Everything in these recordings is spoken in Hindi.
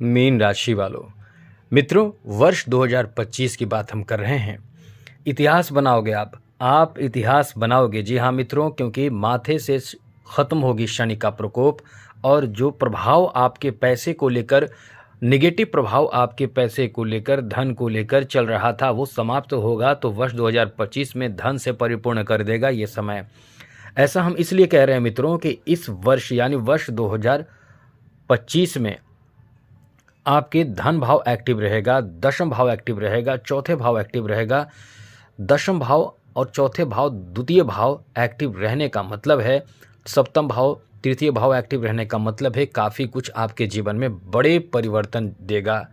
मीन राशि वालों, मित्रों, वर्ष 2025 की बात हम कर रहे हैं। इतिहास बनाओगे आप इतिहास बनाओगे। जी हाँ मित्रों, क्योंकि माथे से ख़त्म होगी शनि का प्रकोप और जो प्रभाव आपके पैसे को लेकर, नेगेटिव प्रभाव आपके पैसे को लेकर, धन को लेकर चल रहा था, वो समाप्त होगा। तो वर्ष 2025 में धन से परिपूर्ण कर देगा ये समय। ऐसा हम इसलिए कह रहे हैं मित्रों कि इस वर्ष यानी वर्ष 2025 में आपके धन भाव एक्टिव रहेगा, दशम भाव एक्टिव रहेगा, चौथे भाव एक्टिव रहेगा। दशम भाव और चौथे भाव, द्वितीय भाव एक्टिव रहने का मतलब है, सप्तम भाव, तृतीय भाव एक्टिव रहने का मतलब है काफ़ी कुछ आपके जीवन में बड़े परिवर्तन देगा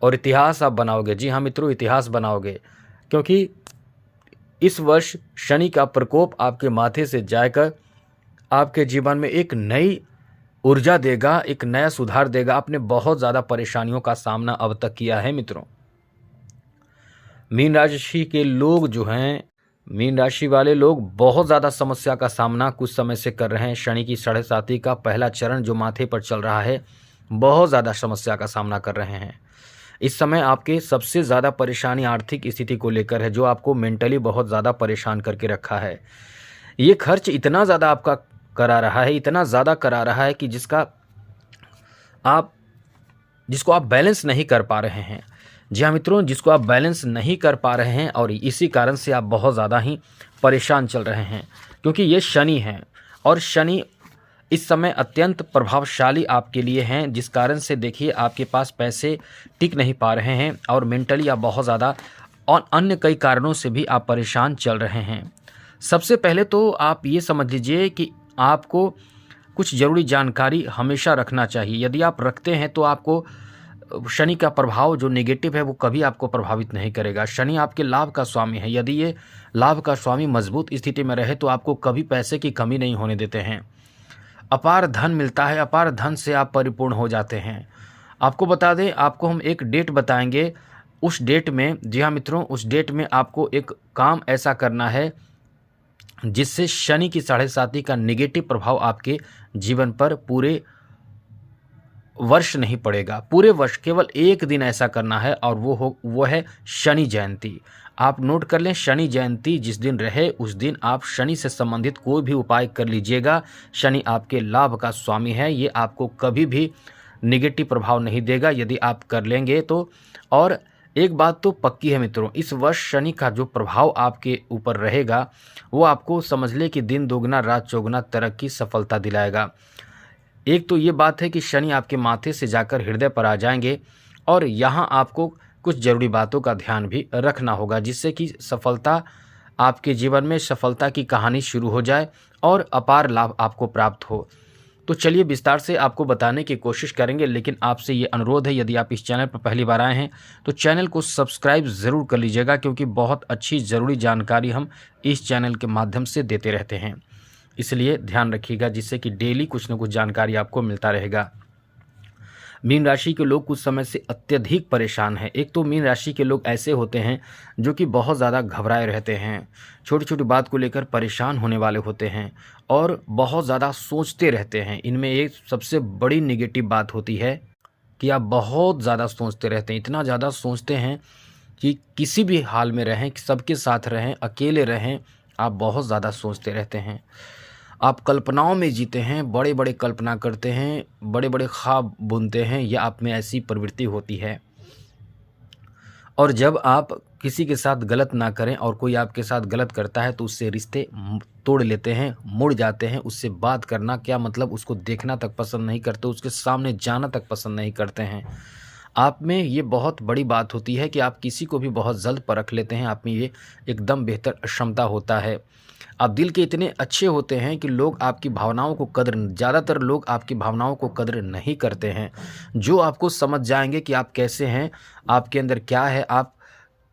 और इतिहास आप बनाओगे। जी हाँ मित्रों, इतिहास बनाओगे, क्योंकि इस वर्ष शनि का प्रकोप आपके माथे से जाकर आपके जीवन में एक नई ऊर्जा देगा, एक नया सुधार देगा। आपने बहुत ज़्यादा परेशानियों का सामना अब तक किया है मित्रों। मीन राशि के लोग जो हैं, मीन राशि वाले लोग बहुत ज़्यादा समस्या का सामना कुछ समय से कर रहे हैं। शनि की 7.5 का पहला चरण जो माथे पर चल रहा है, बहुत ज़्यादा समस्या का सामना कर रहे हैं। इस समय आपके सबसे ज़्यादा परेशानी आर्थिक स्थिति को लेकर है, जो आपको मेंटली बहुत ज़्यादा परेशान करके रखा है। ये खर्च इतना ज़्यादा आपका करा रहा है, इतना ज़्यादा करा रहा है कि जिसको आप बैलेंस नहीं कर पा रहे हैं। जी हाँ मित्रों, जिसको आप बैलेंस नहीं कर पा रहे हैं और इसी कारण से आप बहुत ज़्यादा ही परेशान चल रहे हैं, क्योंकि ये शनि हैं और शनि इस समय अत्यंत प्रभावशाली आपके लिए हैं, जिस कारण से देखिए आपके पास पैसे टिक नहीं पा रहे हैं और मेंटली आप बहुत ज़्यादा और अन्य कई कारणों से भी आप परेशान चल रहे हैं। सबसे पहले तो आप ये समझ लीजिए कि आपको कुछ ज़रूरी जानकारी हमेशा रखना चाहिए। यदि आप रखते हैं तो आपको शनि का प्रभाव जो नेगेटिव है वो कभी आपको प्रभावित नहीं करेगा। शनि आपके लाभ का स्वामी है। यदि ये लाभ का स्वामी मजबूत स्थिति में रहे तो आपको कभी पैसे की कमी नहीं होने देते हैं। अपार धन मिलता है, अपार धन से आप परिपूर्ण हो जाते हैं। आपको बता दें, आपको हम एक डेट बताएंगे। उस डेट में, जी हाँ मित्रों, उस डेट में आपको एक काम ऐसा करना है जिससे शनि की 7.5 का नेगेटिव प्रभाव आपके जीवन पर पूरे वर्ष नहीं पड़ेगा। पूरे वर्ष केवल एक दिन ऐसा करना है और वो है शनि जयंती। आप नोट कर लें, शनि जयंती जिस दिन रहे उस दिन आप शनि से संबंधित कोई भी उपाय कर लीजिएगा। शनि आपके लाभ का स्वामी है, ये आपको कभी भी नेगेटिव प्रभाव नहीं देगा यदि आप कर लेंगे तो। और एक बात तो पक्की है मित्रों, इस वर्ष शनि का जो प्रभाव आपके ऊपर रहेगा वो आपको समझ ले कि दिन दोगुना रात चौगुना तरक्की सफलता दिलाएगा। एक तो ये बात है कि शनि आपके माथे से जाकर हृदय पर आ जाएंगे और यहाँ आपको कुछ ज़रूरी बातों का ध्यान भी रखना होगा, जिससे कि सफलता आपके जीवन में, सफलता की कहानी शुरू हो जाए और अपार लाभ आपको प्राप्त हो। तो चलिए विस्तार से आपको बताने की कोशिश करेंगे, लेकिन आपसे ये अनुरोध है, यदि आप इस चैनल पर पहली बार आए हैं तो चैनल को सब्सक्राइब ज़रूर कर लीजिएगा, क्योंकि बहुत अच्छी ज़रूरी जानकारी हम इस चैनल के माध्यम से देते रहते हैं। इसलिए ध्यान रखिएगा, जिससे कि डेली कुछ न कुछ जानकारी आपको मिलता रहेगा। मीन राशि के लोग कुछ समय से अत्यधिक परेशान हैं। एक तो मीन राशि के लोग ऐसे होते हैं जो कि बहुत ज़्यादा घबराए रहते हैं, छोटी छोटी बात को लेकर परेशान होने वाले होते हैं और बहुत ज़्यादा सोचते रहते हैं। इनमें एक सबसे बड़ी नेगेटिव बात होती है कि आप बहुत ज़्यादा सोचते रहते हैं। इतना ज़्यादा सोचते हैं कि किसी भी हाल में रहें, सबके साथ रहें, अकेले रहें, आप बहुत ज़्यादा सोचते रहते हैं। आप कल्पनाओं में जीते हैं, बड़े बड़े कल्पना करते हैं, बड़े बड़े ख्वाब बुनते हैं, या आप में ऐसी प्रवृत्ति होती है। और जब आप किसी के साथ गलत ना करें और कोई आपके साथ गलत करता है तो उससे रिश्ते तोड़ लेते हैं, मुड़ जाते हैं। उससे बात करना क्या मतलब, उसको देखना तक पसंद नहीं करते, उसके सामने जाना तक पसंद नहीं करते हैं। आप में ये बहुत बड़ी बात होती है कि आप किसी को भी बहुत जल्द परख लेते हैं। आप में ये एकदम बेहतर क्षमता होता है। आप दिल के इतने अच्छे होते हैं कि लोग आपकी भावनाओं को ज़्यादातर लोग आपकी भावनाओं को कदर नहीं करते हैं। जो आपको समझ जाएंगे कि आप कैसे हैं, आपके अंदर क्या है, आप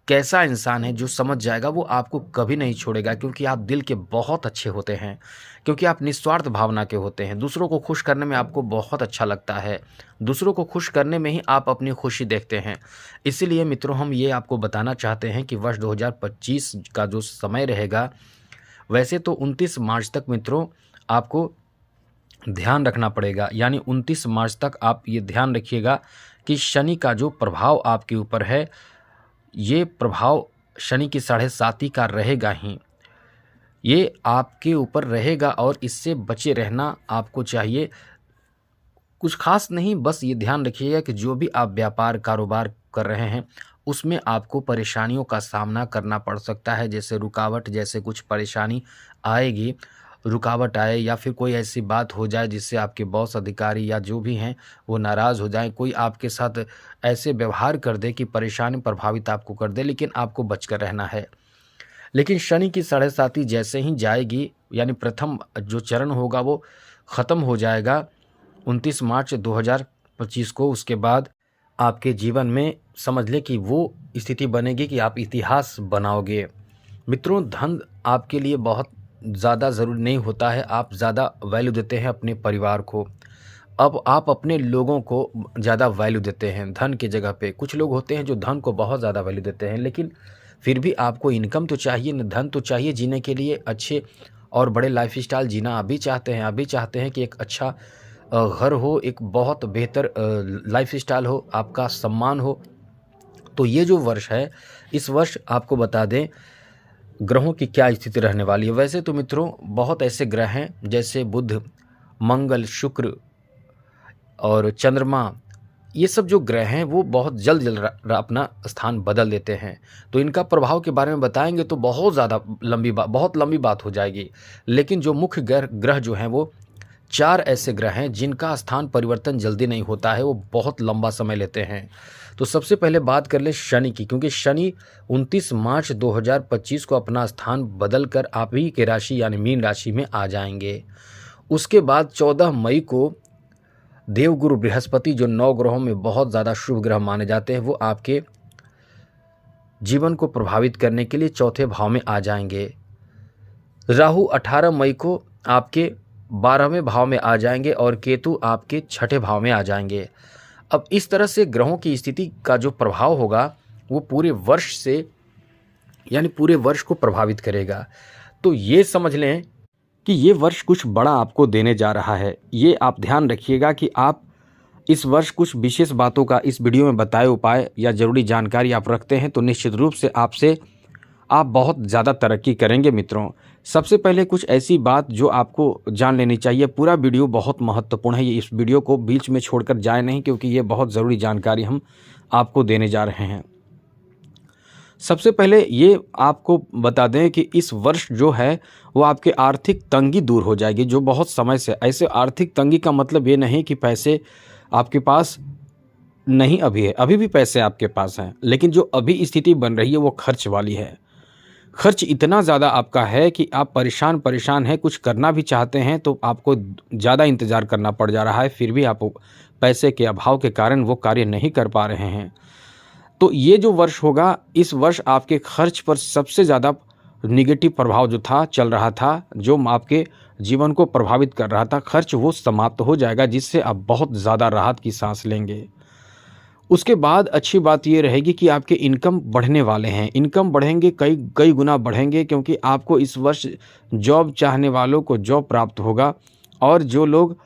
कैसा इंसान है, जो समझ जाएगा वो आपको कभी नहीं छोड़ेगा, क्योंकि आप दिल के बहुत अच्छे होते हैं, क्योंकि आप निस्वार्थ भावना के होते हैं। दूसरों को खुश करने में आपको बहुत अच्छा लगता है, दूसरों को खुश करने में ही आप अपनी खुशी देखते हैं। इसीलिए मित्रों, हम ये आपको बताना चाहते हैं कि वर्ष 2025 का जो समय रहेगा, वैसे तो 29 मार्च तक मित्रों आपको ध्यान रखना पड़ेगा। यानी 29 मार्च तक आप ये ध्यान रखिएगा कि शनि का जो प्रभाव आपके ऊपर है, ये प्रभाव शनि की 7.5 का रहेगा ही, ये आपके ऊपर रहेगा और इससे बचे रहना आपको चाहिए। कुछ खास नहीं, बस ये ध्यान रखिएगा कि जो भी आप व्यापार कारोबार कर रहे हैं उसमें आपको परेशानियों का सामना करना पड़ सकता है। जैसे रुकावट, जैसे कुछ परेशानी आएगी, रुकावट आए या फिर कोई ऐसी बात हो जाए जिससे आपके बॉस, अधिकारी या जो भी हैं वो नाराज़ हो जाएं, कोई आपके साथ ऐसे व्यवहार कर दे कि परेशानी प्रभावित आपको कर दे, लेकिन आपको बचकर रहना है। लेकिन शनि की 7.5 जैसे ही जाएगी, यानी प्रथम जो चरण होगा वो ख़त्म हो जाएगा 29 मार्च 2025 को। उसके बाद आपके जीवन में समझ लें कि वो स्थिति बनेगी कि आप इतिहास बनाओगे। मित्रों, धन आपके लिए बहुत ज़्यादा ज़रूरी नहीं होता है। आप ज़्यादा वैल्यू देते हैं अपने परिवार को, अब आप अपने लोगों को ज़्यादा वैल्यू देते हैं धन की जगह पे। कुछ लोग होते हैं जो धन को बहुत ज़्यादा वैल्यू देते हैं, लेकिन फिर भी आपको इनकम तो चाहिए न, धन तो चाहिए जीने के लिए। अच्छे और बड़े लाइफस्टाइल जीना आप भी चाहते हैं, आप भी चाहते हैं कि एक अच्छा घर हो, एक बहुत बेहतर लाइफस्टाइल हो, आपका सम्मान हो। तो ये जो वर्ष है, इस वर्ष आपको बता दें ग्रहों की क्या स्थिति रहने वाली है। वैसे तो मित्रों बहुत ऐसे ग्रह हैं जैसे बुध, मंगल, शुक्र और चंद्रमा, ये सब जो ग्रह हैं वो बहुत जल्द जल्द अपना स्थान बदल देते हैं। तो इनका प्रभाव के बारे में बताएंगे तो बहुत लंबी बात हो जाएगी। लेकिन जो मुख्य ग्रह जो हैं वो 4 ऐसे ग्रह हैं जिनका स्थान परिवर्तन जल्दी नहीं होता है, वो बहुत लंबा समय लेते हैं। तो सबसे पहले बात कर लें शनि की, क्योंकि शनि 29 मार्च 2025 को अपना स्थान बदल कर आप ही के राशि यानी मीन राशि में आ जाएंगे। उसके बाद 14 मई को देवगुरु बृहस्पति, जो 9 ग्रहों में बहुत ज़्यादा शुभ ग्रह माने जाते हैं, वो आपके जीवन को प्रभावित करने के लिए चौथे भाव में आ जाएंगे। राहु 18 मई को आपके 12वें भाव में आ जाएंगे और केतु आपके 6ठे भाव में आ जाएंगे। अब इस तरह से ग्रहों की स्थिति का जो प्रभाव होगा वो पूरे वर्ष से यानी पूरे वर्ष को प्रभावित करेगा। तो ये समझ लें कि ये वर्ष कुछ बड़ा आपको देने जा रहा है। ये आप ध्यान रखिएगा कि आप इस वर्ष कुछ विशेष बातों का इस वीडियो में बताए उपाय या ज़रूरी जानकारी आप रखते हैं तो निश्चित रूप से आप बहुत ज़्यादा तरक्की करेंगे। मित्रों, सबसे पहले कुछ ऐसी बात जो आपको जान लेनी चाहिए। पूरा वीडियो बहुत महत्वपूर्ण है, ये इस वीडियो को बीच में छोड़कर जाए नहीं, क्योंकि ये बहुत ज़रूरी जानकारी हम आपको देने जा रहे हैं। सबसे पहले ये आपको बता दें कि इस वर्ष जो है वो आपके आर्थिक तंगी दूर हो जाएगी, जो बहुत समय से ऐसे आर्थिक तंगी का मतलब ये नहीं कि पैसे आपके पास नहीं अभी है, अभी भी पैसे आपके पास हैं, लेकिन जो अभी स्थिति बन रही है वो खर्च वाली है। खर्च इतना ज़्यादा आपका है कि आप परेशान हैं, कुछ करना भी चाहते हैं तो आपको ज़्यादा इंतज़ार करना पड़ जा रहा है, फिर भी आप पैसे के अभाव के कारण वो कार्य नहीं कर पा रहे हैं। तो ये जो वर्ष होगा, इस वर्ष आपके खर्च पर सबसे ज़्यादा निगेटिव प्रभाव जो था चल रहा था, जो आपके जीवन को प्रभावित कर रहा था, खर्च वो समाप्त हो जाएगा, जिससे आप बहुत ज़्यादा राहत की सांस लेंगे। उसके बाद अच्छी बात ये रहेगी कि आपके इनकम बढ़ने वाले हैं, इनकम बढ़ेंगे, कई गुना बढ़ेंगे, क्योंकि आपको इस वर्ष जॉब चाहने वालों को जॉब प्राप्त होगा। और जो लोग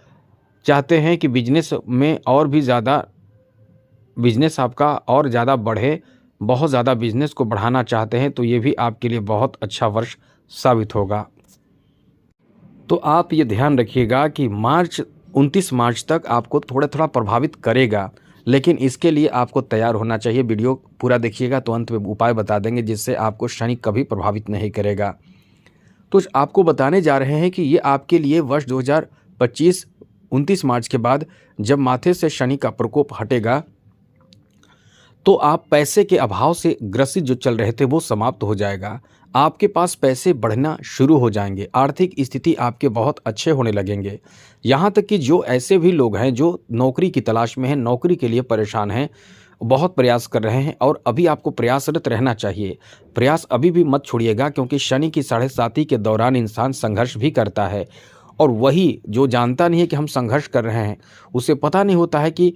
चाहते हैं कि बिजनेस में और भी ज़्यादा बिजनेस आपका और ज़्यादा बढ़े, बहुत ज़्यादा बिजनेस को बढ़ाना चाहते हैं, तो ये भी आपके लिए बहुत अच्छा वर्ष साबित होगा। तो आप ये ध्यान रखिएगा कि 29 मार्च तक आपको थोड़ा प्रभावित करेगा, लेकिन इसके लिए आपको तैयार होना चाहिए। वीडियो पूरा देखिएगा तो अंत में उपाय बता देंगे जिससे आपको शनि कभी प्रभावित नहीं करेगा। तो आपको बताने जा रहे हैं कि ये आपके लिए वर्ष 2025 29 मार्च के बाद जब माथे से शनि का प्रकोप हटेगा तो आप पैसे के अभाव से ग्रसित जो चल रहे थे वो समाप्त हो जाएगा। आपके पास पैसे बढ़ना शुरू हो जाएंगे, आर्थिक स्थिति आपके बहुत अच्छे होने लगेंगे। यहाँ तक कि जो ऐसे भी लोग हैं जो नौकरी की तलाश में हैं, नौकरी के लिए परेशान हैं, बहुत प्रयास कर रहे हैं, और अभी आपको प्रयासरत रहना चाहिए। प्रयास अभी भी मत छोड़िएगा, क्योंकि शनि की 7.5 के दौरान इंसान संघर्ष भी करता है, और वही जो जानता नहीं है कि हम संघर्ष कर रहे हैं, उसे पता नहीं होता है कि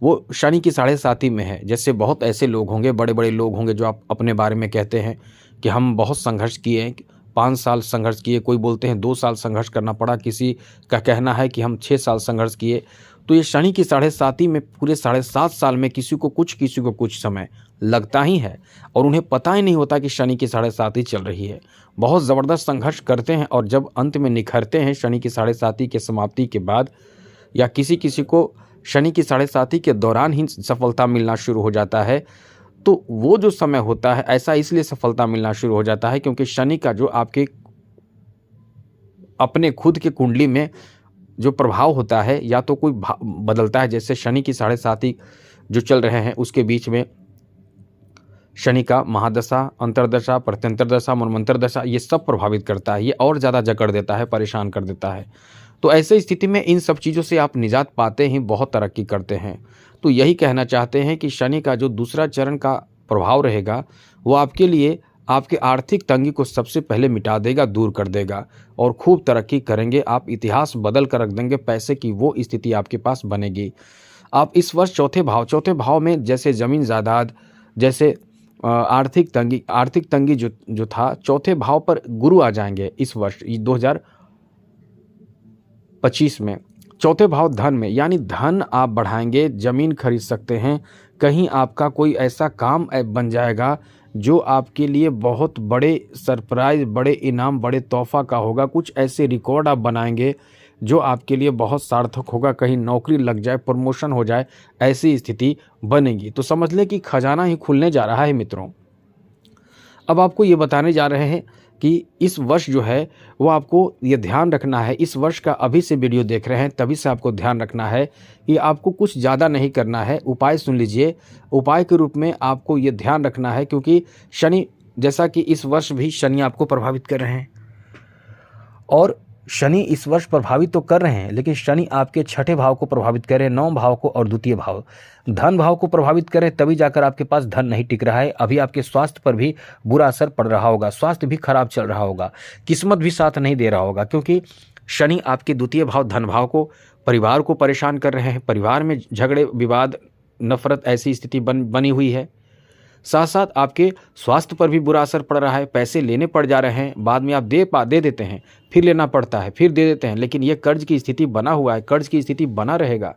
वो शनि की 7.5 में है। जैसे बहुत ऐसे लोग होंगे, बड़े बड़े लोग होंगे जो आप अपने बारे में कहते हैं कि हम बहुत संघर्ष किए हैं, 5 साल संघर्ष किए, कोई बोलते हैं 2 साल संघर्ष करना पड़ा, किसी का कहना है कि हम 6 साल संघर्ष किए। तो ये शनि की 7.5 में पूरे 7.5 साल में किसी को कुछ समय लगता ही है और उन्हें पता ही नहीं होता कि शनि की 7.5 चल रही है। बहुत ज़बरदस्त संघर्ष करते हैं और जब अंत में निखरते हैं शनि की 7.5 के समाप्ति के बाद, या किसी को शनि की 7.5 के दौरान ही सफलता मिलना शुरू हो जाता है, तो वो जो समय होता है ऐसा इसलिए सफलता मिलना शुरू हो जाता है क्योंकि शनि का जो आपके अपने खुद के कुंडली में जो प्रभाव होता है, या तो कोई बदलता है, जैसे शनि की 7.5 जो चल रहे हैं उसके बीच में शनि का महादशा, अंतरदशा, प्रत्यंतर दशा, मनवंतर दशा, ये सब प्रभावित करता है, ये और ज़्यादा जकड़ देता है, परेशान कर देता है। तो ऐसे स्थिति में इन सब चीज़ों से आप निजात पाते ही बहुत तरक्की करते हैं। तो यही कहना चाहते हैं कि शनि का जो दूसरा चरण का प्रभाव रहेगा वो आपके लिए आपके आर्थिक तंगी को सबसे पहले मिटा देगा, दूर कर देगा और खूब तरक्की करेंगे। आप इतिहास बदल कर रख देंगे, पैसे की वो स्थिति आपके पास बनेगी। आप इस वर्ष चौथे भाव में जैसे ज़मीन जायदाद, जैसे आर्थिक तंगी जो था, चौथे भाव पर गुरु आ जाएंगे इस वर्ष 2025 में। चौथे भाव धन में, यानी धन आप बढ़ाएंगे, ज़मीन खरीद सकते हैं, कहीं आपका कोई ऐसा काम बन जाएगा जो आपके लिए बहुत बड़े सरप्राइज़, बड़े इनाम, बड़े तोहफ़ा का होगा। कुछ ऐसे रिकॉर्ड आप बनाएंगे जो आपके लिए बहुत सार्थक होगा, कहीं नौकरी लग जाए, प्रमोशन हो जाए, ऐसी स्थिति बनेगी। तो समझ लें कि खजाना ही खुलने जा रहा है मित्रों। अब आपको ये बताने जा रहे हैं कि इस वर्ष जो है वो आपको ये ध्यान रखना है, इस वर्ष का अभी से वीडियो देख रहे हैं तभी से आपको ध्यान रखना है कि आपको कुछ ज़्यादा नहीं करना है। उपाय सुन लीजिए, उपाय के रूप में आपको ये ध्यान रखना है क्योंकि शनि, जैसा कि इस वर्ष भी शनि आपको प्रभावित कर रहे हैं और शनि इस वर्ष प्रभावित तो कर रहे हैं, लेकिन शनि आपके छठे भाव को प्रभावित करें, 9 भाव को और द्वितीय भाव, धन भाव को प्रभावित करें, तभी जाकर आपके पास धन नहीं टिक रहा है। अभी आपके स्वास्थ्य पर भी बुरा असर पड़ रहा होगा, स्वास्थ्य भी खराब चल रहा होगा, किस्मत भी साथ नहीं दे रहा होगा क्योंकि शनि आपके द्वितीय भाव धन भाव को, परिवार को परेशान कर रहे हैं। परिवार में झगड़े, विवाद, नफरत, ऐसी स्थिति बनी हुई है। साथ साथ आपके स्वास्थ्य पर भी बुरा असर पड़ रहा है, पैसे लेने पड़ जा रहे हैं, बाद में आप दे देते हैं, फिर लेना पड़ता है, फिर दे देते हैं, लेकिन ये कर्ज की स्थिति बना हुआ है, कर्ज की स्थिति बना रहेगा।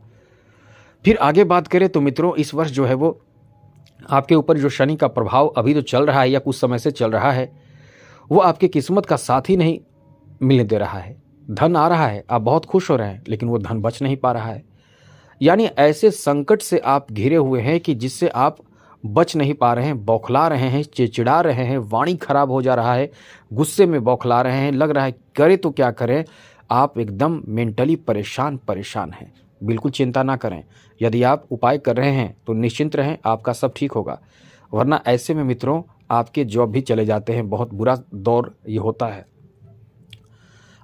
फिर आगे बात करें तो मित्रों, इस वर्ष जो है वो आपके ऊपर जो शनि का प्रभाव अभी तो चल रहा है या कुछ समय से चल रहा है, वो आपकी किस्मत का साथ ही नहीं मिलने दे रहा है। धन आ रहा है, आप बहुत खुश हो रहे हैं, लेकिन वो धन बच नहीं पा रहा है। यानी ऐसे संकट से आप घिरे हुए हैं कि जिससे आप बच नहीं पा रहे हैं, बौखला रहे हैं, चिड़चिड़ा रहे हैं, वाणी खराब हो जा रहा है, गुस्से में बौखला रहे हैं, लग रहा है करें तो क्या करें। आप एकदम मेंटली परेशान हैं। बिल्कुल चिंता ना करें, यदि आप उपाय कर रहे हैं तो निश्चिंत रहें, आपका सब ठीक होगा। वरना ऐसे में मित्रों आपके जॉब भी चले जाते हैं, बहुत बुरा दौर ये होता है।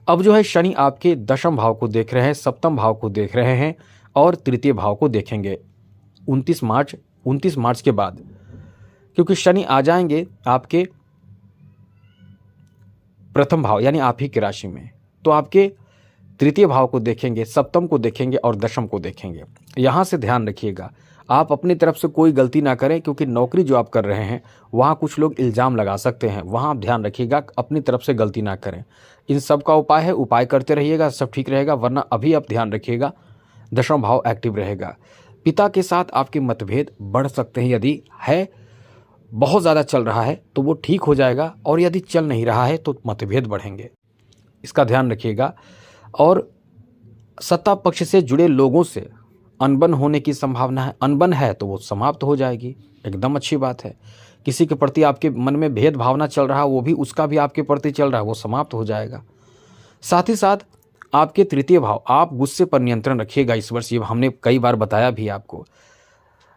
अब जो है शनि आपके दशम भाव को देख रहे हैं, सप्तम भाव को देख रहे हैं और तृतीय भाव को देखेंगे 29 मार्च के बाद, क्योंकि शनि आ जाएंगे आपके प्रथम भाव यानी आप ही की राशि में, तो आपके तृतीय भाव को देखेंगे, सप्तम को देखेंगे और दशम को देखेंगे। यहाँ से ध्यान रखिएगा, आप अपनी तरफ से कोई गलती ना करें क्योंकि नौकरी जो आप कर रहे हैं वहाँ कुछ लोग इल्ज़ाम लगा सकते हैं, वहाँ आप ध्यान रखिएगा, अपनी तरफ से गलती ना करें। इन सब का उपाय है, उपाय करते रहिएगा, सब ठीक रहेगा। वरना अभी आप ध्यान रखिएगा, दशम भाव एक्टिव रहेगा। पिता के साथ आपके मतभेद बढ़ सकते हैं, यदि है बहुत ज़्यादा चल रहा है तो वो ठीक हो जाएगा और यदि चल नहीं रहा है तो मतभेद बढ़ेंगे, इसका ध्यान रखिएगा। और सत्ता पक्ष से जुड़े लोगों से अनबन होने की संभावना है, अनबन है तो वो समाप्त हो जाएगी, एकदम अच्छी बात है। किसी के प्रति आपके मन में भेद भावना चल रहा है, वो भी उसका भी आपके प्रति चल रहा है, वो समाप्त हो जाएगा। साथ ही साथ आपके तृतीय भाव, आप गुस्से पर नियंत्रण रखिएगा इस वर्ष, ये हमने कई बार बताया भी आपको,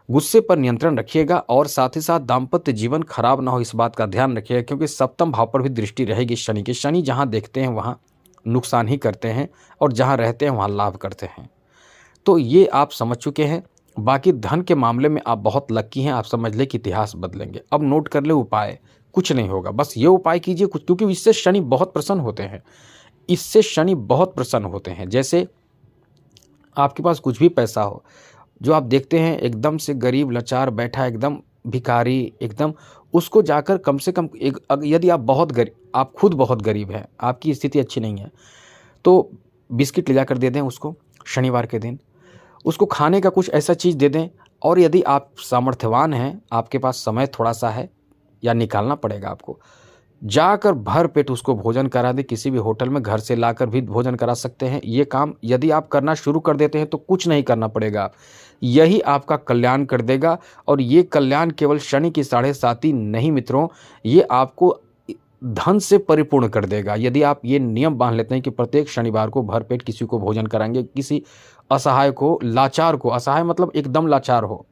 गुस्से पर नियंत्रण रखिएगा। और साथ ही साथ दाम्पत्य जीवन खराब ना हो, इस बात का ध्यान रखिएगा क्योंकि सप्तम भाव पर भी दृष्टि रहेगी शनि की। शनि जहाँ देखते हैं वहाँ नुकसान ही करते हैं और जहाँ रहते हैं वहाँ लाभ करते हैं, तो ये आप समझ चुके हैं। बाकी धन के मामले में आप बहुत लक्की हैं, आप समझ ले कि इतिहास बदलेंगे। अब नोट कर ले उपाय, कुछ नहीं होगा, बस ये उपाय कीजिए कुछ, क्योंकि इससे शनि बहुत प्रसन्न होते हैं, इससे शनि बहुत प्रसन्न होते हैं। जैसे आपके पास कुछ भी पैसा हो जो आप देखते हैं एकदम से गरीब लाचार बैठा, एकदम भिखारी, एकदम उसको जाकर कम से कम एक, यदि आप बहुत गरीब, आप खुद बहुत गरीब हैं, आपकी स्थिति अच्छी नहीं है, तो बिस्किट ले जाकर दे दें उसको शनिवार के दिन। उसको खाने का कुछ ऐसा चीज़ दे दें। और यदि आप सामर्थ्यवान हैं, आपके पास समय थोड़ा-सा है या निकालना पड़ेगा आपको, जाकर भर पेट उसको भोजन करा दें। किसी भी होटल में घर से लाकर भी भोजन करा सकते हैं। ये काम यदि आप करना शुरू कर देते हैं तो कुछ नहीं करना पड़ेगा। यही आपका कल्याण कर देगा। और ये कल्याण केवल शनि की 7.5 नहीं मित्रों, ये आपको धन से परिपूर्ण कर देगा। यदि आप ये नियम बांध लेते हैं कि प्रत्येक शनिवार को भरपेट किसी को भोजन कराएंगे, किसी असहाय को, लाचार को, असहाय मतलब एकदम लाचार हो।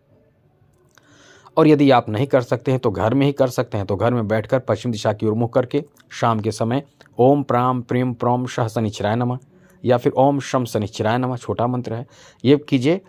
और यदि आप नहीं कर सकते हैं तो घर में ही कर सकते हैं, तो घर में बैठकर पश्चिम दिशा की ओर मुख करके शाम के समय ओम प्राम प्रीम प्रोम शः शनिश्चराय नमः या फिर ओम शम शनिश्चराय नमः, छोटा मंत्र है, ये कीजिए।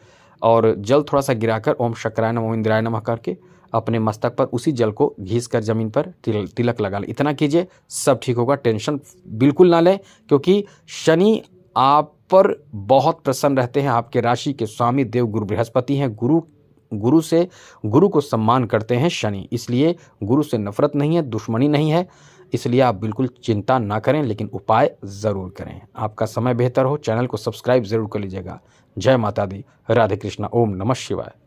और जल थोड़ा सा गिराकर ओम शक्राय नमः, ओम इंद्राय नमः करके अपने मस्तक पर उसी जल को घीस कर जमीन पर तिलक लगा लें। इतना कीजिए, सब ठीक होगा। टेंशन बिल्कुल ना लें, क्योंकि शनि आप पर बहुत प्रसन्न रहते हैं। आपके राशि के स्वामी देव गुरु बृहस्पति हैं। गुरु को सम्मान करते हैं शनि, इसलिए गुरु से नफरत नहीं है, दुश्मनी नहीं है। इसलिए आप बिल्कुल चिंता ना करें, लेकिन उपाय ज़रूर करें। आपका समय बेहतर हो, चैनल को सब्सक्राइब ज़रूर कर लीजिएगा। जय माता दी, राधे कृष्णा, ओम नमः शिवाय।